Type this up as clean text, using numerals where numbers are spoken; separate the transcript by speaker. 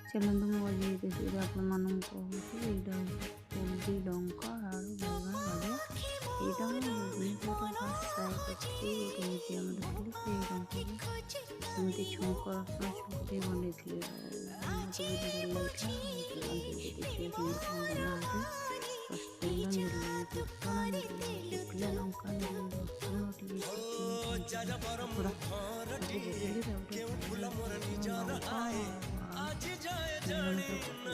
Speaker 1: चलନ୍ତୁ ମୁଁ ଆଜି ଏ ରେସିପିରେ ଆପଣମାନଙ୍କୁ କହୁଛି। ଏଇଟା କୋବି, ଲଙ୍କା, ଆଳୁ, ବାଇଗଣ, ନଡ଼ିଆ। ଏଇଟା ମୁଁ ଭୁବନେଶ୍ୱରରେ ଫାଷ୍ଟ ଟ୍ରାଏ କରିଥିଲି। ଗୋଟେ ମିଡ଼ିୟମ୍ ଦେଖିଲି ସେଇ ଲଙ୍କାକୁ ସେମିତି ଛୁଙ୍କ ରସୁଣ ଛୁଙ୍କ ଦେଇ ବନେଇଥିଲି। ମୋତେ ବହୁତ ଭଲ ଲାଗିଥିଲା। ଚାଲନ୍ତୁ ଏବେ ଦେଖିବା କେମିତି କ'ଣ ବନାନ୍ତି। ଫାଷ୍ଟ ତେଲ ନେଲି, ଫୁଟଣ ନେଲି, ଶୁଖିଲା ଲଙ୍କା ନେଲି, ରସୁଣ ଟିକେ ଟୁକୁରା ତାକୁ ପକେଇଲି। ତାପରେ ଲଙ୍କା, ତେଲ ଲଙ୍କା